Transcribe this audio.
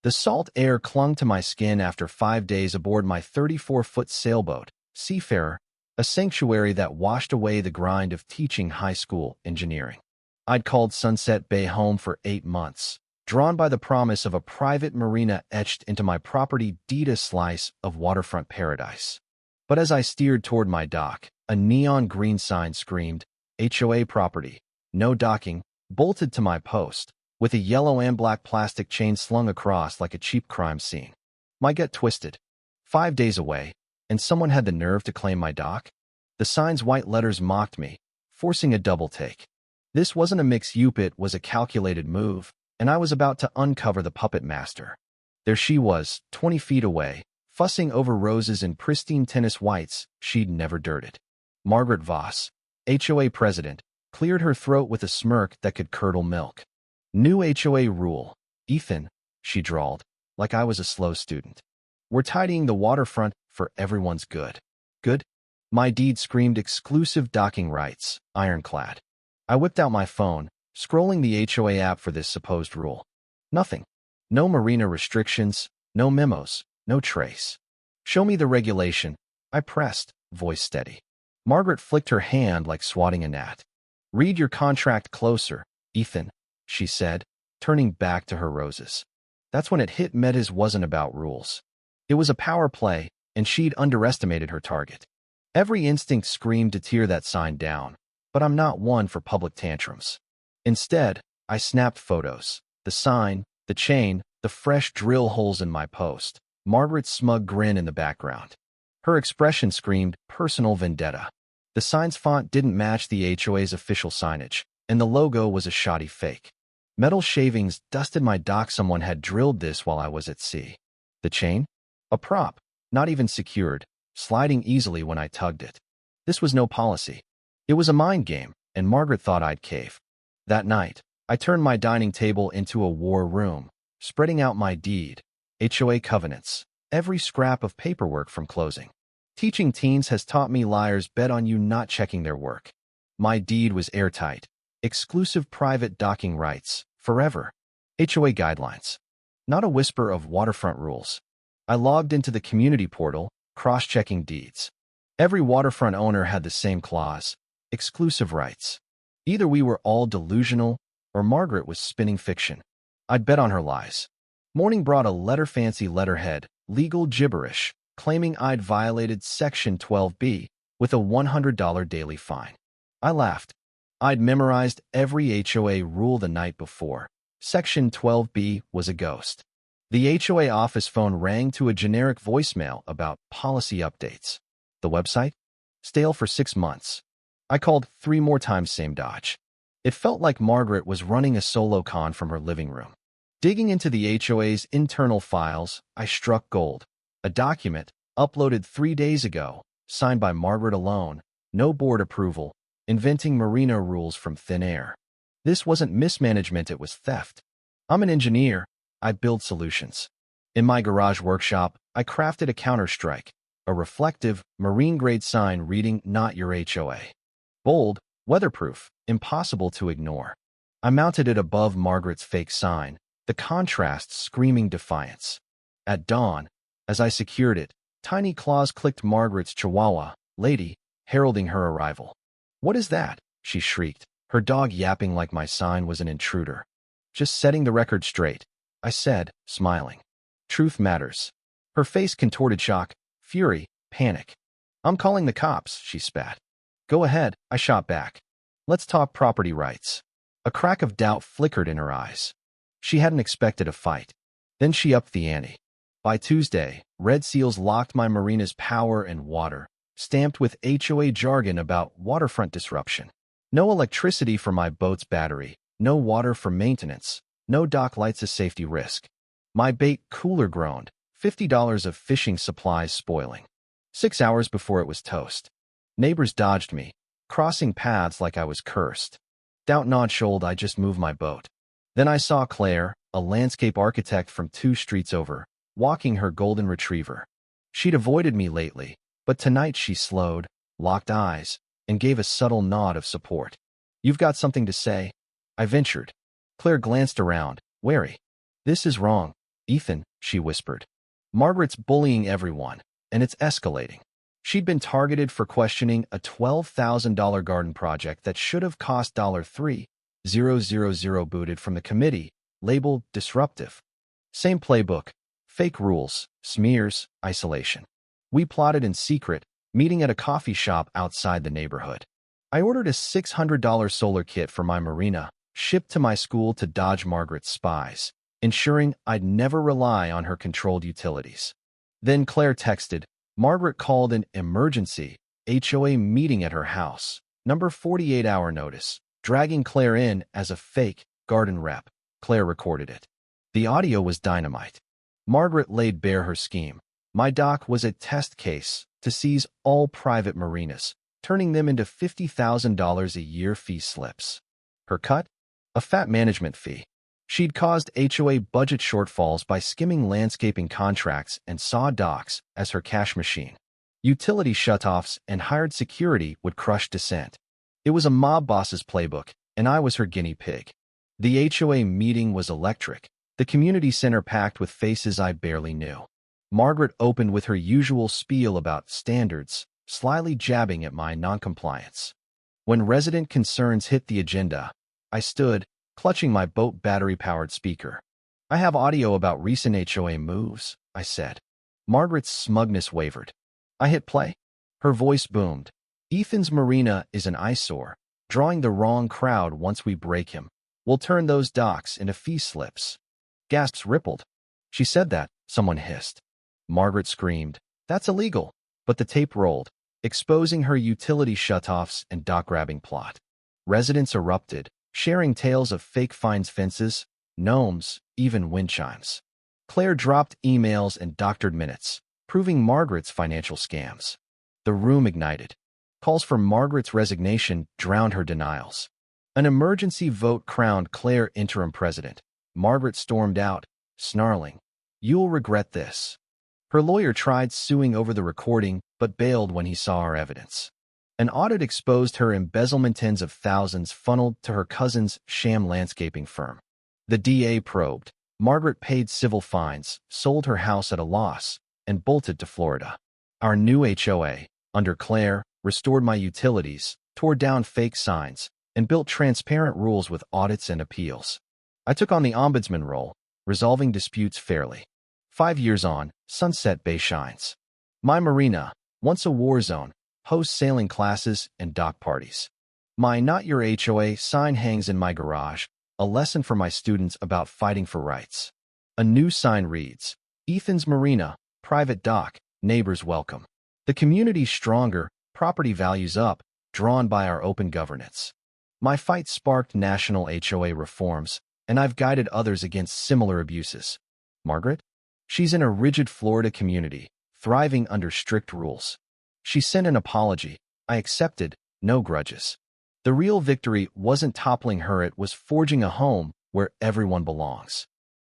The salt air clung to my skin after 5 days aboard my 34-foot sailboat, Seafarer, a sanctuary that washed away the grind of teaching high school engineering. I'd called Sunset Bay home for 8 months, drawn by the promise of a private marina etched into my property deed, a slice of waterfront paradise. But as I steered toward my dock, a neon green sign screamed, HOA property, no docking, bolted to my post, with a yellow and black plastic chain slung across like a cheap crime scene. My gut twisted. 5 days away, and someone had the nerve to claim my dock? The sign's white letters mocked me, forcing a double take. This wasn't a mix-up, it was a calculated move, and I was about to uncover the puppet master. There she was, 20 feet away, fussing over roses in pristine tennis whites she'd never dirted. Margaret Voss, HOA president, cleared her throat with a smirk that could curdle milk. New HOA rule, Ethan, she drawled, like I was a slow student. We're tidying the waterfront for everyone's good. Good? My deed screamed exclusive docking rights, ironclad. I whipped out my phone, scrolling the HOA app for this supposed rule. Nothing. No Marina restrictions, no memos, no trace. Show me the regulation, I pressed, voice steady. Margaret flicked her hand like swatting a gnat. Read your contract closer, Ethan, she said, turning back to her roses. That's when it hit me. His wasn't about rules. It was a power play, and she'd underestimated her target. Every instinct screamed to tear that sign down, but I'm not one for public tantrums. Instead, I snapped photos. The sign, the chain, the fresh drill holes in my post. Margaret's smug grin in the background. Her expression screamed personal vendetta. The sign's font didn't match the HOA's official signage, and the logo was a shoddy fake. Metal shavings dusted my dock. Someone had drilled this while I was at sea. The chain? A prop, not even secured, sliding easily when I tugged it. This was no policy. It was a mind game, and Margaret thought I'd cave. That night, I turned my dining table into a war room, spreading out my deed, HOA covenants, every scrap of paperwork from closing. Teaching teens has taught me liars bet on you not checking their work. My deed was airtight. Exclusive private docking rights, forever. HOA guidelines. Not a whisper of waterfront rules. I logged into the community portal, cross-checking deeds. Every waterfront owner had the same clause, exclusive rights. Either we were all delusional, or Margaret was spinning fiction. I'd bet on her lies. Morning brought a fancy letterhead, legal gibberish, claiming I'd violated Section 12B with a $100 daily fine. I laughed. I'd memorized every HOA rule the night before. Section 12B was a ghost. The HOA office phone rang to a generic voicemail about policy updates. The website? Stale for 6 months. I called 3 more times, same dodge. It felt like Margaret was running a solo con from her living room. Digging into the HOA's internal files, I struck gold. A document, uploaded 3 days ago, signed by Margaret alone, no board approval, inventing Marina rules from thin air. This wasn't mismanagement, it was theft. I'm an engineer. I build solutions. In my garage workshop, I crafted a counterstrike, a reflective, marine-grade sign reading, "Not your HOA." Bold, weatherproof, impossible to ignore. I mounted it above Margaret's fake sign, the contrast screaming defiance. At dawn, as I secured it, tiny claws clicked Margaret's chihuahua, Lady, heralding her arrival. "What is that?" she shrieked, her dog yapping like my sign was an intruder. "Just setting the record straight," I said, smiling. "Truth matters." Her face contorted shock, fury, panic. "I'm calling the cops," she spat. "Go ahead," I shot back. "Let's talk property rights." A crack of doubt flickered in her eyes. She hadn't expected a fight. Then she upped the ante. By Tuesday, red seals locked my marina's power and water, stamped with HOA jargon about waterfront disruption. No electricity for my boat's battery, no water for maintenance, no dock lights, a safety risk. My bait cooler groaned, $50 of fishing supplies spoiling. 6 hours before it was toast. Neighbors dodged me, crossing paths like I was cursed. Doubt nod-shouldered, I just moved my boat. Then I saw Claire, a landscape architect from 2 streets over, walking her golden retriever. She'd avoided me lately, but tonight she slowed, locked eyes, and gave a subtle nod of support. "You've got something to say?" I ventured. Claire glanced around, wary. "This is wrong, Ethan, she whispered. Margaret's bullying everyone, and it's escalating. She'd been targeted for questioning a $12,000 garden project that should have cost $3,000 booted from the committee, labeled disruptive. Same playbook, fake rules, smears, isolation. We plotted in secret, meeting at a coffee shop outside the neighborhood. I ordered a $600 solar kit for my Marina, shipped to my school to dodge Margaret's spies, ensuring I'd never rely on her controlled utilities. Then Claire texted, Margaret called an emergency HOA meeting at her house, number 48-hour notice, dragging Claire in as a fake garden rep. Claire recorded it. The audio was dynamite. Margaret laid bare her scheme. My doc was a test case to seize all private marinas, turning them into $50,000 a year fee slips. Her cut? A fat management fee. She'd caused HOA budget shortfalls by skimming landscaping contracts and saw docs as her cash machine. Utility shutoffs and hired security would crush dissent. It was a mob boss's playbook, and I was her guinea pig. The HOA meeting was electric, the community center packed with faces I barely knew. Margaret opened with her usual spiel about standards, slyly jabbing at my noncompliance. When resident concerns hit the agenda, I stood, clutching my boat battery-powered speaker. I have audio about recent HOA moves, I said. Margaret's smugness wavered. I hit play. Her voice boomed. Ethan's Marina is an eyesore, drawing the wrong crowd once we break him. We'll turn those docks into fee slips. Gasps rippled. She said that, someone hissed. Margaret screamed, that's illegal. But the tape rolled, exposing her utility shutoffs and dock-grabbing plot. Residents erupted, sharing tales of fake fines fences, gnomes, even wind chimes. Claire dropped emails and doctored minutes, proving Margaret's financial scams. The room ignited. Calls for Margaret's resignation drowned her denials. An emergency vote crowned Claire interim president. Margaret stormed out, snarling, "You'll regret this." Her lawyer tried suing over the recording, but bailed when he saw our evidence. An audit exposed her embezzlement, tens of thousands funneled to her cousin's sham landscaping firm. The DA probed. Margaret paid civil fines, sold her house at a loss, and bolted to Florida. Our new HOA, under Claire, restored my utilities, tore down fake signs, and built transparent rules with audits and appeals. I took on the ombudsman role, resolving disputes fairly. 5 years on, Sunset Bay shines. My Marina, once a war zone, hosts sailing classes and dock parties. My Not Your HOA sign hangs in my garage, a lesson for my students about fighting for rights. A new sign reads, Ethan's Marina, private dock, neighbors welcome. The community's stronger, property values up, drawn by our open governance. My fight sparked national HOA reforms, and I've guided others against similar abuses. Margaret? She's in a rigid Florida community, thriving under strict rules. She sent an apology. I accepted, no grudges. The real victory wasn't toppling her, it was forging a home where everyone belongs.